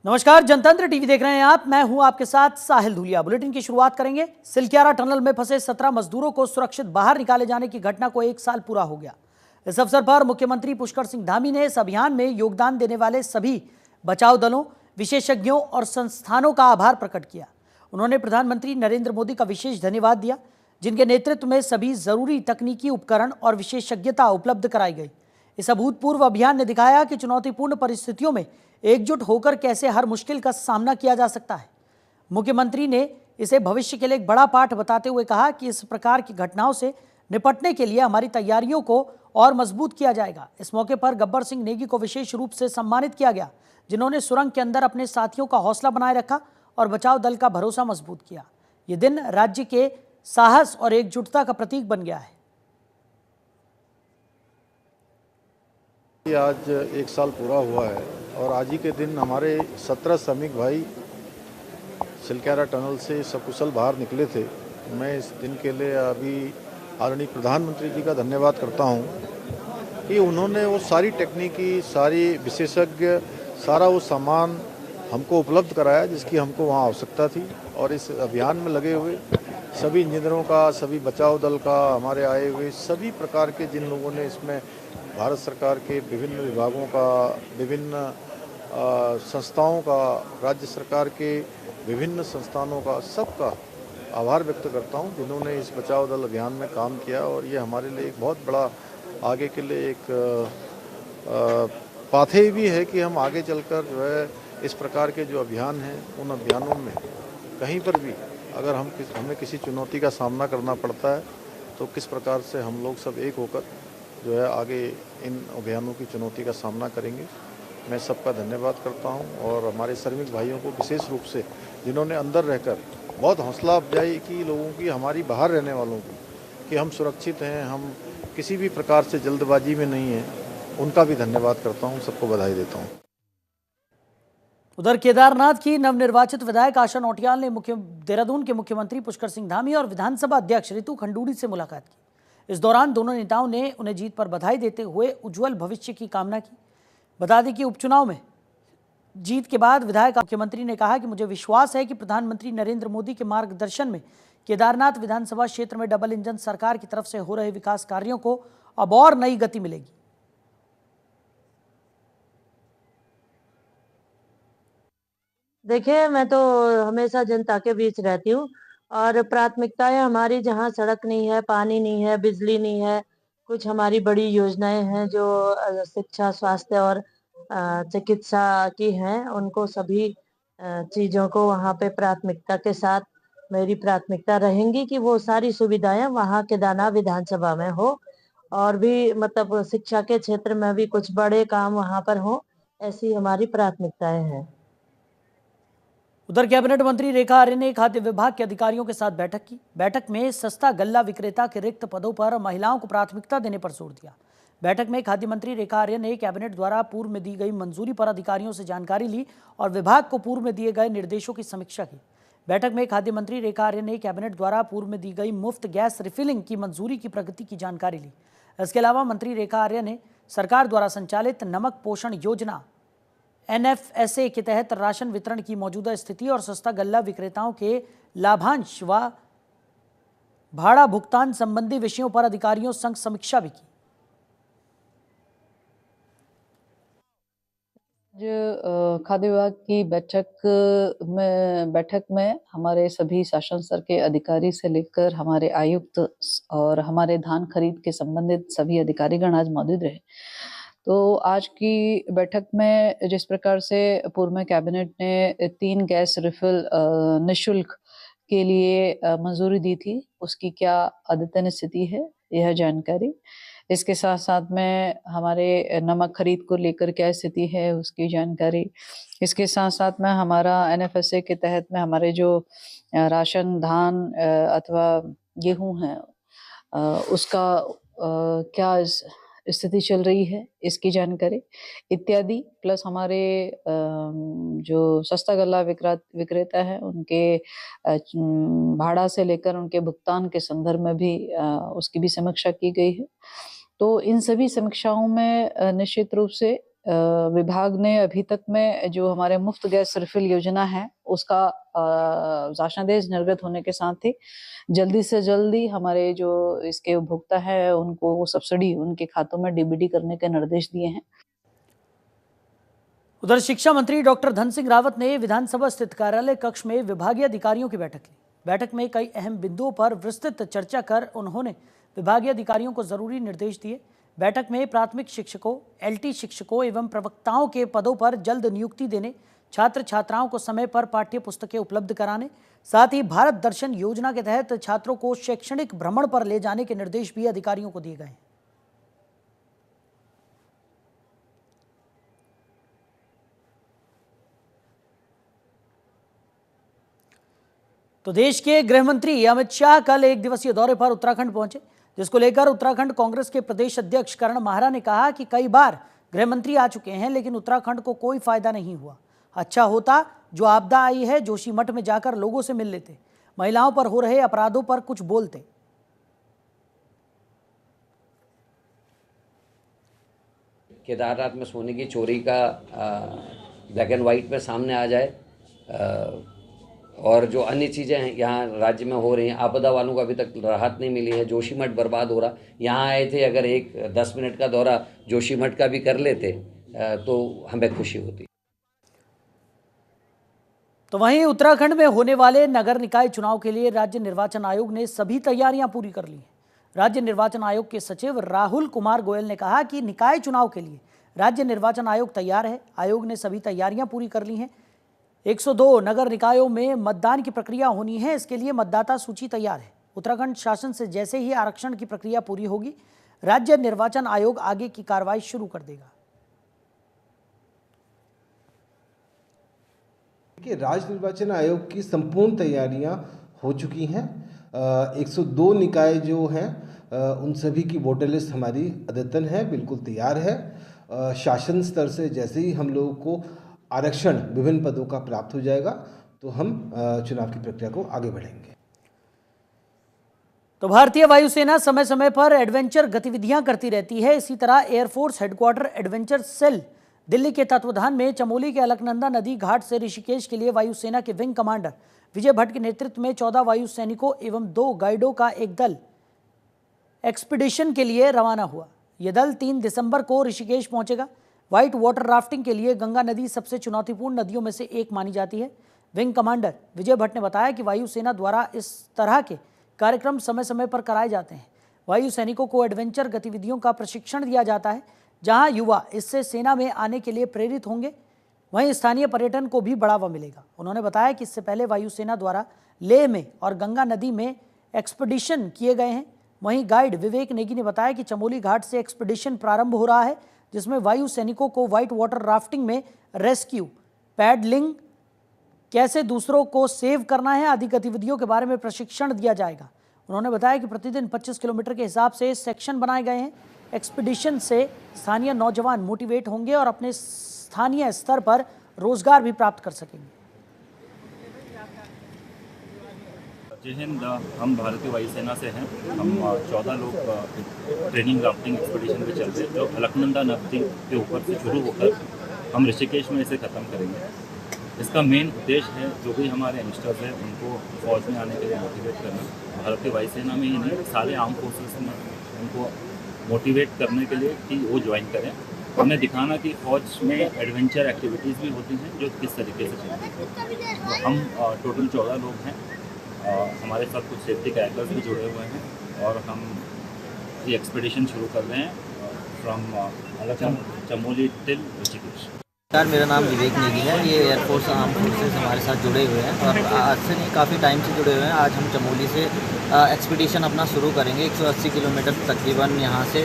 नमस्कार, जनतंत्र टीवी देख रहे हैं आप। मैं हूं आपके साथ साहिल धूलिया। बुलेटिन की शुरुआत करेंगे। सिलक्यारा टनल में फंसे 17 मजदूरों को सुरक्षित बाहर निकाले जाने की घटना को 1 साल पूरा हो गया। इस अवसर पर मुख्यमंत्री पुष्कर सिंह धामी ने इस अभियान में योगदान देने वाले सभी बचाव दलों, विशेषज्ञों और संस्थानों का आभार प्रकट किया। उन्होंने प्रधानमंत्री नरेंद्र मोदी का विशेष धन्यवाद दिया, जिनके नेतृत्व में सभी जरूरी तकनीकी उपकरण और विशेषज्ञता उपलब्ध कराई गई। इस अभूतपूर्व अभियान ने दिखाया कि चुनौतीपूर्ण परिस्थितियों में एकजुट होकर कैसे हर मुश्किल का सामना किया जा सकता है। मुख्यमंत्री ने इसे भविष्य के लिए एक बड़ा पाठ बताते हुए कहा कि इस प्रकार की घटनाओं से निपटने के लिए हमारी तैयारियों को और मजबूत किया जाएगा। इस मौके पर गब्बर सिंह नेगी को विशेष रूप से सम्मानित किया गया, जिन्होंने सुरंग के अंदर अपने साथियों का हौसला बनाए रखा और बचाव दल का भरोसा मजबूत किया। ये दिन राज्य के साहस और एकजुटता का प्रतीक बन गया है। आज 1 साल पूरा हुआ है और आज ही के दिन हमारे 17 श्रमिक भाई सिलक्यारा टनल से सकुशल बाहर निकले थे। मैं इस दिन के लिए अभी आदरणीय प्रधानमंत्री जी का धन्यवाद करता हूं कि उन्होंने वो सारी टेक्निकी, सारी विशेषज्ञ, सारा वो सामान हमको उपलब्ध कराया जिसकी हमको वहाँ आवश्यकता थी। और इस अभियान में लगे हुए सभी इंजीनियरों का, सभी बचाव दल का, हमारे आए हुए सभी प्रकार के जिन लोगों ने इसमें भारत सरकार के विभिन्न विभागों का, विभिन्न संस्थाओं का, राज्य सरकार के विभिन्न संस्थानों का, सबका आभार व्यक्त करता हूं जिन्होंने इस बचाव दल अभियान में काम किया। और ये हमारे लिए एक बहुत बड़ा आगे के लिए एक पाथवे भी है कि हम आगे चलकर जो है इस प्रकार के जो अभियान हैं उन अभियानों में कहीं पर भी अगर हमें किसी चुनौती का सामना करना पड़ता है तो किस प्रकार से हम लोग सब एक होकर जो है आगे इन अभियानों की चुनौती का सामना करेंगे। मैं सबका धन्यवाद करता हूं और हमारे श्रमिक भाइयों को विशेष रूप से जिन्होंने अंदर रहकर बहुत हौसला अफजाई की लोगों की, हमारी बाहर रहने वालों की, कि हम सुरक्षित हैं, हम किसी भी प्रकार से जल्दबाजी में नहीं हैं, उनका भी धन्यवाद करता हूँ, सबको बधाई देता हूँ। उधर केदारनाथ की नवनिर्वाचित विधायक आशा नौटियाल ने देहरादून के मुख्यमंत्री पुष्कर सिंह धामी और विधानसभा अध्यक्ष रितु खंडूड़ी से मुलाकात की। इस दौरान दोनों नेताओं ने उन्हें जीत पर बधाई देते हुए उज्जवल भविष्य की कामना की। बता दें कि उपचुनाव में जीत के बाद विधायक मुख्यमंत्री ने कहा कि मुझे विश्वास है कि प्रधानमंत्री नरेंद्र मोदी के मार्गदर्शन में केदारनाथ विधानसभा क्षेत्र में डबल इंजन सरकार की तरफ से हो रहे विकास कार्यों को अब और नई गति मिलेगी। देखिए, मैं तो हमेशा जनता के बीच रहती हूँ और प्राथमिकताएं हमारी जहाँ सड़क नहीं है, पानी नहीं है, बिजली नहीं है, कुछ हमारी बड़ी योजनाएं हैं जो शिक्षा, स्वास्थ्य और चिकित्सा की हैं, उनको सभी चीजों को वहाँ पे प्राथमिकता के साथ मेरी प्राथमिकता रहेंगी कि वो सारी सुविधाएं वहाँ केदारनाथ विधानसभा में हो और भी मतलब शिक्षा के क्षेत्र में भी कुछ बड़े काम वहाँ पर हो, ऐसी हमारी प्राथमिकताएं हैं। उधर कैबिनेट मंत्री रेखा आर्य ने खाद्य विभाग के अधिकारियों के साथ बैठक की। बैठक में सस्ता गल्ला विक्रेता के रिक्त पदों पर महिलाओं को प्राथमिकता देने पर जोर दिया। बैठक में खाद्य मंत्री रेखा आर्य ने कैबिनेट द्वारा पूर्व में दी गई मंजूरी पर अधिकारियों से जानकारी ली और विभाग को पूर्व में दिए गए निर्देशों की समीक्षा की। बैठक में खाद्य मंत्री रेखा आर्य ने कैबिनेट द्वारा पूर्व में दी गई मुफ्त गैस रिफिलिंग की मंजूरी की प्रगति की जानकारी ली। इसके अलावा मंत्री रेखा आर्य ने सरकार द्वारा संचालित नमक पोषण योजना NFSA के तहत राशन वितरण की मौजूदा स्थिति और सस्ता गल्ला विक्रेताओं के लाभांश व भाड़ा भुगतान संबंधी विषयों पर अधिकारियों संग समीक्षा भी की। जो खाद्य विभाग की बैठक में हमारे सभी शासन स्तर के अधिकारी से लेकर हमारे आयुक्त और हमारे धान खरीद के संबंधित सभी अधिकारीगण आज मौजूद रहे। तो आज की बैठक में जिस प्रकार से पूर्व में कैबिनेट ने 3 गैस रिफिल निःशुल्क के लिए मंजूरी दी थी, उसकी क्या अद्यतन स्थिति है यह जानकारी। इसके साथ साथ में हमारे नमक खरीद को लेकर क्या स्थिति है उसकी जानकारी। इसके साथ साथ में हमारा NFSA के तहत में हमारे जो राशन धान अथवा गेहूं है उसका क्या स्थिति चल रही है इसकी जानकारी इत्यादि, प्लस हमारे जो सस्ता गल्ला विक्रेता है उनके भाड़ा से लेकर उनके भुगतान के संदर्भ में भी उसकी भी समीक्षा की गई है। तो इन सभी समीक्षाओं में निश्चित रूप से विभाग ने अभी तक में जो हमारे मुफ्त गैस रिफिल योजना है उसका शासनादेश निर्गत होने के साथ ही जल्दी से जल्दी हमारे जो इसके उपभोक्ता है उनको वो सब्सिडी उनके खातों में डीबीटी करने के निर्देश दिए हैं। उधर शिक्षा मंत्री डॉक्टर धन सिंह रावत ने विधानसभा स्थित कार्यालय कक्ष में विभागीय अधिकारियों की बैठक ली। बैठक में कई अहम बिंदुओं पर विस्तृत चर्चा कर उन्होंने विभागीय अधिकारियों को जरूरी निर्देश दिए। बैठक में प्राथमिक शिक्षकों, एलटी शिक्षकों एवं प्रवक्ताओं के पदों पर जल्द नियुक्ति देने, छात्र छात्राओं को समय पर पाठ्य पुस्तकें उपलब्ध कराने, साथ ही भारत दर्शन योजना के तहत छात्रों को शैक्षणिक भ्रमण पर ले जाने के निर्देश भी अधिकारियों को दिए गए हैं। तो देश के गृह मंत्री अमित शाह कल एक दिवसीय दौरे पर उत्तराखंड पहुंचे, जिसको लेकर उत्तराखंड कांग्रेस के प्रदेश अध्यक्ष करण माहरा ने कहा कि कई बार गृह मंत्री आ चुके हैं लेकिन उत्तराखंड को कोई फायदा नहीं हुआ। अच्छा होता जो आपदा आई है जोशीमठ में जाकर लोगों से मिल लेते, महिलाओं पर हो रहे अपराधों पर कुछ बोलते। केदारनाथ में सोने की चोरी का ब्लैक एंड वाइट पे सामने आ जाए, और जो अन्य चीज़ें हैं यहाँ राज्य में हो रही हैं, आपदा वालों को अभी तक राहत नहीं मिली है, जोशीमठ बर्बाद हो रहा। यहाँ आए थे, अगर 10 मिनट का दौरा जोशीमठ का भी कर लेते तो हमें खुशी होती। तो वहीं उत्तराखंड में होने वाले नगर निकाय चुनाव के लिए राज्य निर्वाचन आयोग ने सभी तैयारियां पूरी कर ली हैं। राज्य निर्वाचन आयोग के सचिव राहुल कुमार गोयल ने कहा कि निकाय चुनाव के लिए राज्य निर्वाचन आयोग तैयार है। आयोग ने सभी तैयारियां पूरी कर ली हैं। 102 नगर निकायों में मतदान की प्रक्रिया होनी है, इसके लिए मतदाता सूची तैयार है। उत्तराखंड शासन से जैसे ही आरक्षण की प्रक्रिया पूरी होगी, राज्य निर्वाचन आयोग आगे की कार्रवाई शुरू कर देगा। राज्य निर्वाचन आयोग की संपूर्ण तैयारियां हो चुकी हैं। 102 निकाय जो हैं उन सभी की वोटर लिस्ट हमारी अद्यतन है, बिल्कुल तैयार है। शासन स्तर से जैसे ही हम लोगों को आरक्षण विभिन्न पदों का प्राप्त हो जाएगा तो हम चुनाव की प्रक्रिया को आगे बढ़ाएंगे। तो भारतीय वायुसेना समय समय पर एडवेंचर गतिविधियां करती रहती है। इसी तरह air force headquarter adventure cell Delhi के तत्वाधान में चमोली के अलकनंदा नदी घाट से ऋषिकेश के लिए वायुसेना के विंग कमांडर विजय भट्ट के नेतृत्व में 14 वायु सैनिकों एवं 2 गाइडों का एक दल एक्सपीडिशन के लिए रवाना हुआ। यह दल 3 दिसंबर को ऋषिकेश पहुंचेगा। व्हाइट वाटर राफ्टिंग के लिए गंगा नदी सबसे चुनौतीपूर्ण नदियों में से एक मानी जाती है। विंग कमांडर विजय भट्ट ने बताया कि वायुसेना द्वारा इस तरह के कार्यक्रम समय समय पर कराए जाते हैं। वायु सैनिकों को एडवेंचर गतिविधियों का प्रशिक्षण दिया जाता है, जहां युवा इससे सेना में आने के लिए प्रेरित होंगे। वहीं स्थानीय पर्यटन को भी बढ़ावा मिलेगा। उन्होंने बताया कि इससे पहले वायुसेना द्वारा लेह में और गंगा नदी में एक्सपीडिशन किए गए हैं। वहीं गाइड विवेक नेगी ने बताया कि चमोली घाट से एक्सपीडिशन प्रारंभ हो रहा है, जिसमें वायु सैनिकों को व्हाइट वाटर राफ्टिंग में रेस्क्यू, पैडलिंग, कैसे दूसरों को सेव करना है आदि गतिविधियों के बारे में प्रशिक्षण दिया जाएगा। उन्होंने बताया कि प्रतिदिन 25 किलोमीटर के हिसाब से सेक्शन बनाए गए हैं। एक्सपीडिशन से स्थानीय नौजवान मोटिवेट होंगे और अपने स्थानीय स्तर पर रोजगार भी प्राप्त कर सकेंगे। जय हिंद। हम भारतीय वायुसेना से हैं। हम 14 लोग ट्रेनिंग राफ्टिंग एक्सपीडिशन पे चल रहे हैं, जो अलकनंदा नदी के ऊपर से शुरू होकर हम ऋषिकेश में इसे ख़त्म करेंगे। इसका मेन उद्देश्य है जो भी हमारे यंगस्टर्स हैं उनको फौज में आने के लिए मोटिवेट करना। भारतीय वायुसेना में ही नहीं, सारे आर्म फोर्सेस में उनको मोटिवेट करने के लिए कि वो ज्वाइन करें। हमें दिखाना कि फौज में एडवेंचर एक्टिविटीज़ भी होती हैं जो किस तरीके से चलती हैं। तो हम टोटल 14 लोग हैं। हमारे साथ कुछ सेफ्टी कैरेक्टर्स भी जुड़े हुए हैं और हम ये एक्सपीडिशन शुरू कर रहे हैं फ्रॉम चमोली टिल ऋषिकेश। मेरा नाम विवेक नेगी है। ये एयरफोर्स आर्म फोर्सेस हमारे साथ जुड़े हुए हैं और आज से नहीं, काफ़ी टाइम से जुड़े हुए हैं। आज हम चमोली से एक्सपीडिशन अपना शुरू करेंगे। 180 किलोमीटर तकरीबन यहाँ से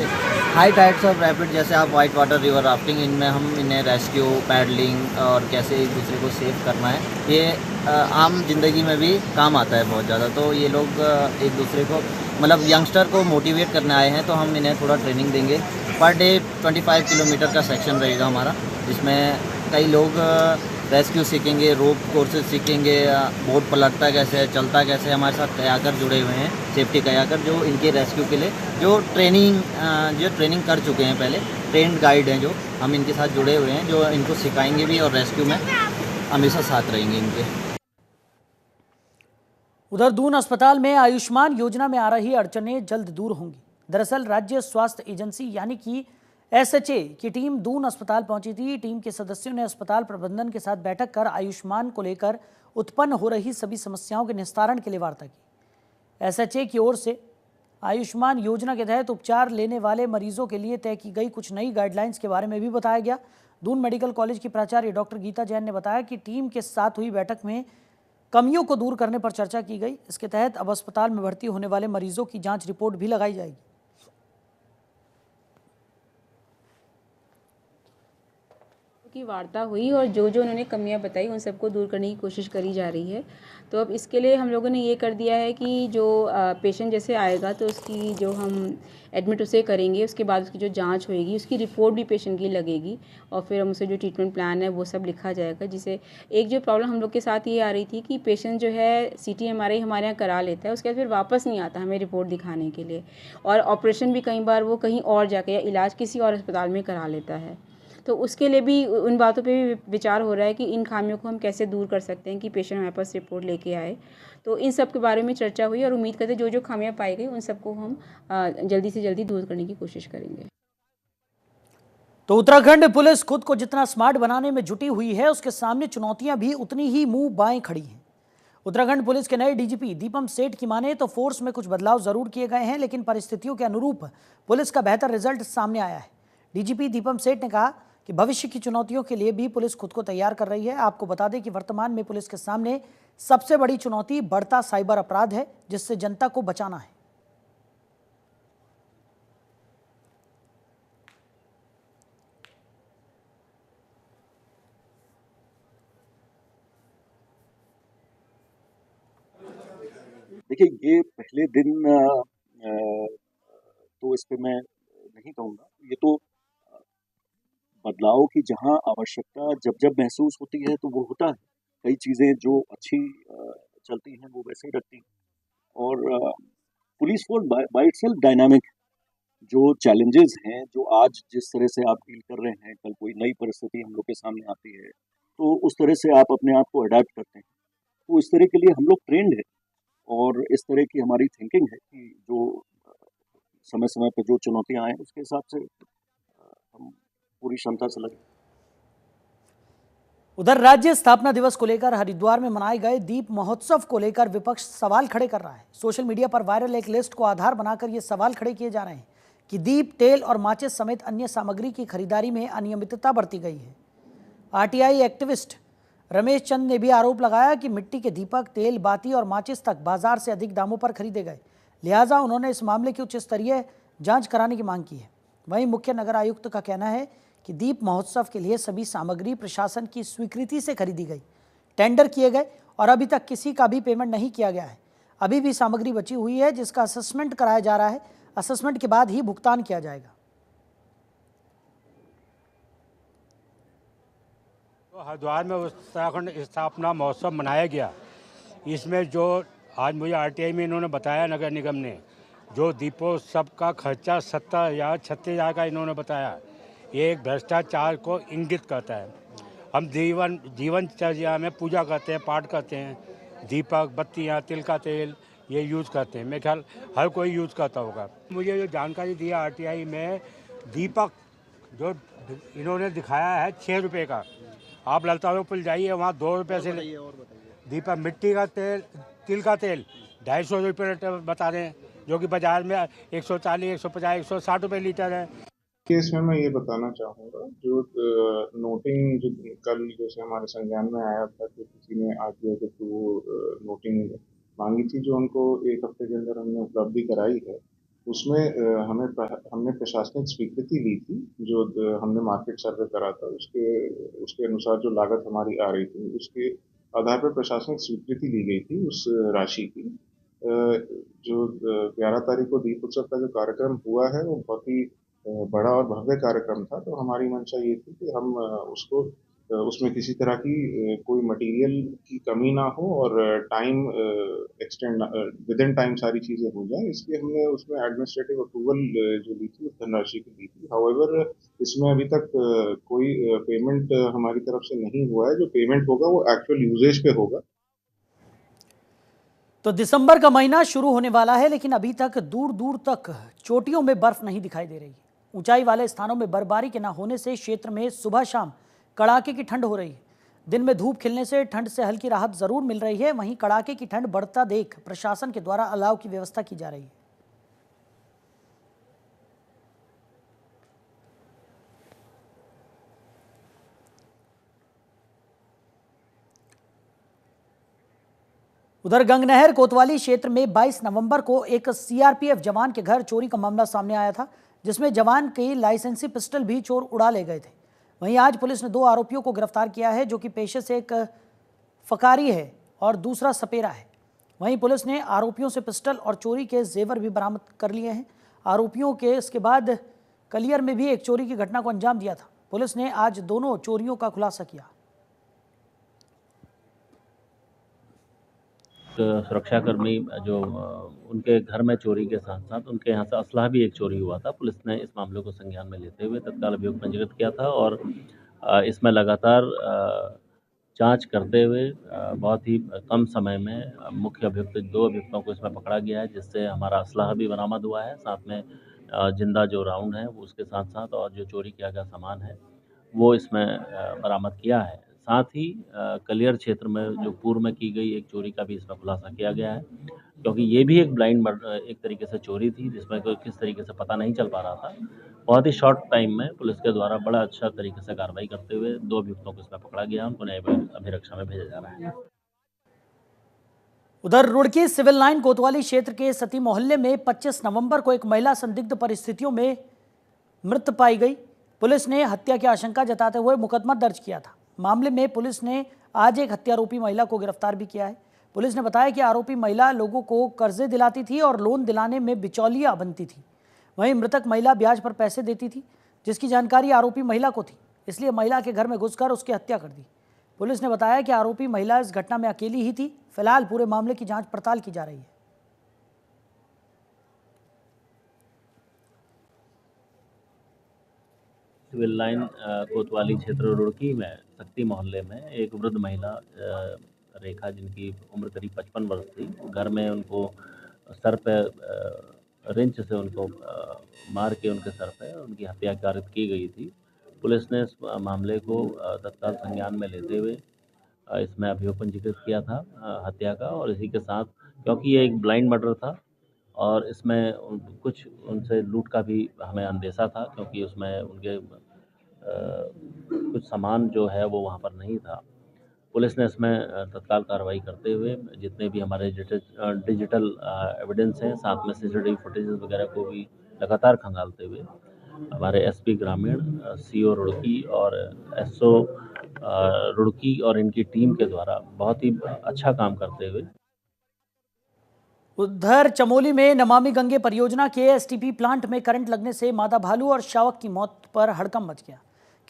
हाई टाइड्स और रैपिड, जैसे आप वाइट वाटर रिवर राफ्टिंग, इनमें हम इन्हें रेस्क्यू, पैडलिंग और कैसे एक दूसरे को सेव करना है, ये आम जिंदगी में भी काम आता है बहुत ज़्यादा। तो ये लोग एक दूसरे को, मतलब यंगस्टर को मोटिवेट करने आए हैं, तो हम इन्हें थोड़ा ट्रेनिंग देंगे। पर डे 25 किलोमीटर का सेक्शन रहेगा हमारा, जिसमें कई लोग रेस्क्यू सीखेंगे, रोप कोर्सेज सीखेंगे, बोट पलटता कैसे है, चलता कैसे है। हमारे साथ कयाकर जुड़े हुए हैं, सेफ्टी कयाकर, जो इनके रेस्क्यू के लिए जो ट्रेनिंग कर चुके हैं, पहले ट्रेंड गाइड हैं, जो हम इनके साथ जुड़े हुए हैं, जो इनको सिखाएंगे भी और रेस्क्यू में हमेशा साथ रहेंगे इनके। उधर दून अस्पताल में आयुष्मान योजना में आ रही अड़चनें जल्द दूर होंगी। दरअसल राज्य स्वास्थ्य एजेंसी यानी कि एसएचए की टीम दून अस्पताल पहुंची थी। टीम के सदस्यों ने अस्पताल प्रबंधन के साथ बैठक कर आयुष्मान को लेकर उत्पन्न हो रही सभी समस्याओं के निस्तारण के लिए वार्ता की। एसएचए की ओर से आयुष्मान योजना के तहत उपचार लेने वाले मरीजों के लिए तय की गई कुछ नई गाइडलाइंस के बारे में भी बताया गया। दून मेडिकल कॉलेज की प्राचार्य डॉक्टर गीता जैन ने बताया कि टीम के साथ हुई बैठक में कमियों को दूर करने पर चर्चा की गई। इसके तहत अब अस्पताल में भर्ती होने वाले मरीजों की जांच रिपोर्ट भी लगाई जाएगी। की वार्ता हुई और जो जो उन्होंने कमियां बताई उन सबको दूर करने की कोशिश करी जा रही है। तो अब इसके लिए हम लोगों ने ये कर दिया है कि जो पेशेंट जैसे आएगा तो उसकी जो हम एडमिट उसे करेंगे, उसके बाद उसकी जो जांच होएगी उसकी रिपोर्ट भी पेशेंट की लगेगी और फिर हम उसे जो ट्रीटमेंट प्लान है वो सब लिखा जाएगा। जिसे एक जो प्रॉब्लम हम लोग के साथ ये आ रही थी कि पेशेंट जो है CT-MRI हमारे यहाँ करा लेता है, उसके बाद फिर वापस नहीं आता हमें रिपोर्ट दिखाने के लिए, और ऑपरेशन भी कई बार वो कहीं और जाके या इलाज किसी और अस्पताल में करा लेता है। तो उसके लिए भी उन बातों पे भी विचार हो रहा है कि इन खामियों को हम कैसे दूर कर सकते हैं कि पेशेंट हमारे पास रिपोर्ट लेके आए। तो इन सब के बारे में चर्चा हुई और उम्मीद करते हैं जो जो खामियां पाई गई उन सबको हम जल्दी से जल्दी दूर करने की कोशिश करेंगे। तो उत्तराखंड पुलिस खुद को जितना स्मार्ट बनाने में जुटी हुई है, उसके सामने चुनौतियां भी उतनी ही मुंह बाएं खड़ी हैं। उत्तराखंड पुलिस के नए डीजीपी दीपम सेठ की माने तो फोर्स में कुछ बदलाव जरूर किए गए हैं, लेकिन परिस्थितियों के अनुरूप पुलिस का बेहतर रिजल्ट सामने आया है। डीजीपी दीपम सेठ ने कहा कि भविष्य की चुनौतियों के लिए भी पुलिस खुद को तैयार कर रही है। आपको बता दें कि वर्तमान में पुलिस के सामने सबसे बड़ी चुनौती बढ़ता साइबर अपराध है, जिससे जनता को बचाना है। देखिए, ये पहले दिन तो इस पे मैं नहीं कहूँगा। ये तो बदलाव की जहाँ आवश्यकता जब महसूस होती है तो वो होता है। कई चीज़ें जो अच्छी चलती हैं वो वैसे ही रखती हैं, और police force by itself dynamic है। जो चैलेंजेस हैं, जो आज जिस तरह से आप डील कर रहे हैं, कल कोई नई परिस्थिति हम लोग के सामने आती है तो उस तरह से आप अपने आप को अडैप्ट करते हैं। तो इस तरह के लिए हम लोग ट्रेंड है और इस तरह की हमारी थिंकिंग है कि जो समय समय पर जो चुनौतियाँ आएँ उसके हिसाब से हम पूरी क्षमता से लगे। उधर राज्य स्थापना दिवस को लेकर हरिद्वार में मनाए गए दीप महोत्सव को लेकर विपक्ष सवाल खड़े कर रहा है। सोशल मीडिया पर वायरल एक लिस्ट को आधार बनाकर ये सवाल खड़े किए जा रहे हैं कि दीप, तेल और माचिस समेत अन्य सामग्री की खरीदारी में अनियमितता बरती गई है। आरटीआई एक्टिविस्ट रमेश चंद ने भी आरोप लगाया कि मिट्टी के दीपक, तेल, बाती और माचिस तक बाजार से अधिक दामों पर खरीदे गए। लिहाजा उन्होंने इस मामले की उच्च स्तरीय जांच कराने की मांग की है। वहीं मुख्य नगर आयुक्त का कहना है कि दीप महोत्सव के लिए सभी सामग्री प्रशासन की स्वीकृति से खरीदी गई, टेंडर किए गए और अभी तक किसी का भी पेमेंट नहीं किया गया है। अभी भी सामग्री बची हुई है जिसका असेसमेंट कराया जा रहा है। असेसमेंट के बाद ही भुगतान किया जाएगा। तो हरिद्वार में उत्तराखंड स्थापना महोत्सव मनाया गया। इसमें जो आज मुझे आरटीआई में इन्होंने बताया, नगर निगम ने, जो दीपोत्सव का खर्चा 70,000 36,000 का इन्होंने बताया, ये एक भ्रष्टाचार को इंगित करता है। हम जीवनचर्या में पूजा करते हैं, पाठ करते हैं, दीपक, बत्तियाँ, तिल का तेल ये यूज़ करते हैं। मेरे ख्याल हर कोई यूज़ करता होगा। मुझे जो जानकारी दी आरटीआई में, दीपक जो इन्होंने दिखाया है 6 रुपये का, आप ललता रोड पर जाइए, वहाँ 2 रुपये से दीपक। मिट्टी का तेल, तिल का तेल 250 रुपये बता रहे हैं, जो कि बाज़ार में 140, 150, 160 रुपये लीटर है। केस में मैं ये बताना चाहूँगा, जो नोटिंग जो कल जैसे हमारे संज्ञान में आया था कि किसी ने आरटीआई के थ्रू नोटिंग मांगी थी, जो उनको 1 हफ्ते के अंदर हमने उपलब्धि कराई है। उसमें हमने प्रशासनिक स्वीकृति ली थी, जो हमने मार्केट सर्वे करा था, उसके अनुसार जो लागत हमारी आ रही थी, उसके आधार पर प्रशासनिक स्वीकृति ली गई थी उस राशि की। जो 11 तारीख को दीप उत्सव का जो कार्यक्रम हुआ है वो बहुत ही बड़ा और भव्य कार्यक्रम था। तो हमारी मंशा ये थी कि हम उसको उसमें किसी तरह की कोई मटेरियल की कमी ना हो और time extend with in time सारी चीज़ें हो जाए, इसलिए हमने उसमें एडमिनिस्ट्रेटिव अप्रूवल जो ली थी उस धनराशि की ली थी। हाउएवर इसमें अभी तक कोई पेमेंट हमारी तरफ से नहीं हुआ है। जो पेमेंट होगा वो एक्चुअल यूजेज पे होगा। तो दिसंबर का महीना शुरू होने वाला है, लेकिन अभी तक दूर दूर तक चोटियों में बर्फ नहीं दिखाई दे रही है। ऊंचाई वाले स्थानों में बर्फबारी के न होने से क्षेत्र में सुबह शाम कड़ाके की ठंड हो रही है। दिन में धूप खिलने से ठंड से हल्की राहत जरूर मिल रही है, वहीं कड़ाके की ठंड बढ़ता देख प्रशासन के द्वारा अलाव की व्यवस्था की जा रही है। उधर गंगनहर कोतवाली क्षेत्र में 22 नवंबर को एक सीआरपीएफ जवान के घर चोरी का मामला सामने आया था, जिसमें जवान के लाइसेंसी पिस्टल भी चोर उड़ा ले गए थे। वहीं आज पुलिस ने 2 आरोपियों को गिरफ्तार किया है, जो कि पेशे से एक फकारी है और दूसरा सपेरा है। वहीं पुलिस ने आरोपियों से पिस्टल और चोरी के जेवर भी बरामद कर लिए हैं। आरोपियों के इसके बाद कलियर में भी एक चोरी की घटना को अंजाम दिया था। पुलिस ने आज दोनों चोरियों का खुलासा किया। सुरक्षाकर्मी जो उनके घर में चोरी के साथ साथ उनके यहाँ से असलाह भी एक चोरी हुआ था। पुलिस ने इस मामले को संज्ञान में लेते हुए तत्काल अभियोग पंजीकृत किया था और इसमें लगातार जांच करते हुए बहुत ही कम समय में मुख्य अभियुक्त 2 अभियुक्तों को इसमें पकड़ा गया है, जिससे हमारा असलाह भी बरामद हुआ है। साथ में जिंदा जो राउंड है वो उसके साथ साथ और जो चोरी किया गया सामान है वो इसमें बरामद किया है। साथ ही कलियर क्षेत्र में जो पूर्व में की गई एक चोरी का भी इसमें खुलासा किया गया है, क्योंकि ये भी एक ब्लाइंड एक तरीके से चोरी थी, जिसमें किस तरीके से पता नहीं चल पा रहा था। बहुत ही शॉर्ट टाइम में पुलिस के द्वारा बड़ा अच्छा तरीके से कार्रवाई करते हुए 2 अभियुक्तों को इसमें पकड़ा गया। उनको न्यायिक अभिरक्षा में भेजा जा रहा है। उधर रुड़की सिविल लाइन कोतवाली क्षेत्र के सती मोहल्ले में 25 नवंबर को एक महिला संदिग्ध परिस्थितियों में मृत पाई गई। पुलिस ने हत्या की आशंका जताते हुए मुकदमा दर्ज किया था। मामले में पुलिस ने आज एक हत्यारोपी महिला को गिरफ्तार भी किया है। पुलिस ने बताया कि आरोपी महिला लोगों को कर्जे दिलाती थी और लोन दिलाने में बिचौलिया बनती थी। वहीं मृतक महिला ब्याज पर पैसे देती थी, जिसकी जानकारी आरोपी महिला को थी, इसलिए महिला के घर में घुसकर उसकी हत्या कर दी। पुलिस ने बताया कि आरोपी महिला इस घटना में अकेली ही थी। फिलहाल पूरे मामले की जांच पड़ताल की जा रही है। सिविल लाइन कोतवाली क्षेत्र रुड़की में शक्ति मोहल्ले में एक वृद्ध महिला रेखा, जिनकी उम्र करीब 55 वर्ष थी, घर में उनको सर पे रिंच से उनको मार के उनके सर पे उनकी हत्या कारित की गई थी। पुलिस ने इस मामले को तत्काल संज्ञान में लेते हुए इसमें अभियोग पंजीकृत किया था हत्या का, और इसी के साथ क्योंकि ये एक ब्लाइंड मर्डर था और इसमें कुछ उनसे लूट का भी हमें अंदेशा था, क्योंकि उसमें उनके कुछ सामान जो है वो वहाँ पर नहीं था। पुलिस ने इसमें तत्काल कार्रवाई करते हुए जितने भी हमारे डिजिटल एविडेंस हैं, साथ में सीसीटीवी फुटेजेस वगैरह को भी लगातार खंगालते हुए हमारे एसपी ग्रामीण, सीओ रुड़की और एसओ रुड़की और इनकी टीम के द्वारा बहुत ही अच्छा काम करते हुए। उधर चमोली में नमामि गंगे परियोजना के एसटीपी प्लांट में करंट लगने से मादा भालू और शावक की मौत पर हड़कंप मच गया।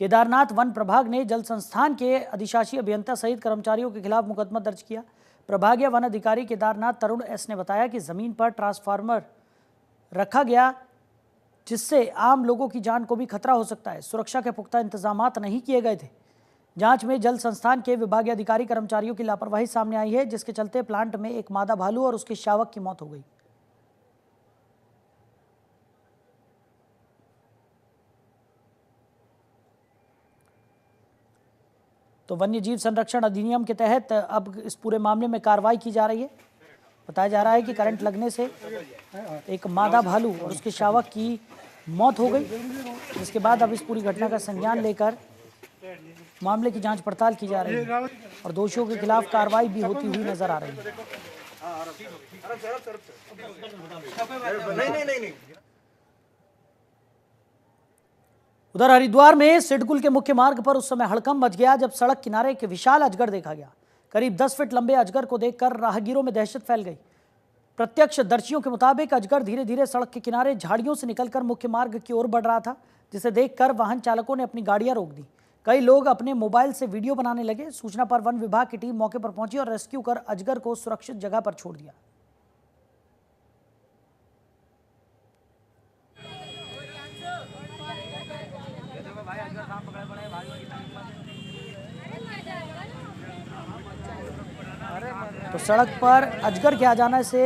केदारनाथ वन प्रभाग ने जल संस्थान के अधिशासी अभियंता सहित कर्मचारियों के खिलाफ मुकदमा दर्ज किया। प्रभागीय वन अधिकारी केदारनाथ तरुण एस ने बताया कि जमीन पर ट्रांसफार्मर रखा गया, जिससे आम लोगों की जान को भी खतरा हो सकता है। सुरक्षा के पुख्ता इंतजामात नहीं किए गए थे। जांच में जल संस्थान के विभागीय अधिकारी कर्मचारियों की लापरवाही सामने आई है, जिसके चलते प्लांट में एक मादा भालू और उसके शावक की मौत हो गई। तो वन्य जीव संरक्षण अधिनियम के तहत अब इस पूरे मामले में कार्रवाई की जा रही है। बताया जा रहा है कि करंट लगने से एक मादा भालू और उसके शावक की मौत हो गई, जिसके बाद अब इस पूरी घटना का संज्ञान लेकर मामले की जांच पड़ताल की जा रही है और दोषियों के खिलाफ कार्रवाई भी होती हुई नजर आ रही है। उधर हरिद्वार में सिडकुल के मुख्य मार्ग पर उस समय हड़कंप मच गया जब सड़क किनारे एक विशाल अजगर देखा गया। करीब 10 फीट लंबे अजगर को देखकर राहगीरों में दहशत फैल गई। प्रत्यक्षदर्शियों के मुताबिक अजगर धीरे धीरे सड़क के किनारे झाड़ियों से निकलकर मुख्य मार्ग की ओर बढ़ रहा था, जिसे देखकर वाहन चालकों ने अपनी गाड़ियां रोक दी। कई लोग अपने मोबाइल से वीडियो बनाने लगे। सूचना पर वन विभाग की टीम मौके पर पहुंची और रेस्क्यू कर अजगर को सुरक्षित जगह पर छोड़ दिया। तो सड़क पर अजगर के आ जाने से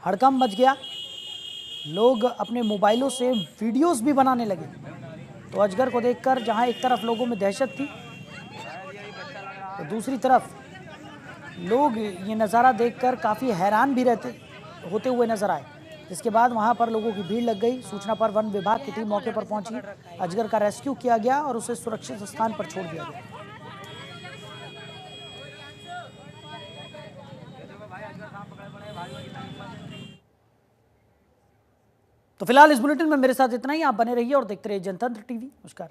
हड़कंप मच गया। लोग अपने मोबाइलों से वीडियोस भी बनाने लगे। तो अजगर को देखकर जहां एक तरफ लोगों में दहशत थी, तो दूसरी तरफ लोग ये नज़ारा देखकर काफ़ी हैरान भी होते हुए नजर आए। जिसके बाद वहां पर लोगों की भीड़ लग गई। सूचना पर वन विभाग की टीम मौके पर पहुंची। अजगर का रेस्क्यू किया गया और उसे सुरक्षित स्थान पर छोड़ दिया गया। तो फिलहाल इस बुलेटिन में मेरे साथ इतना ही। आप बने रहिए और देखते रहिए जनतंत्र टीवी। नमस्कार।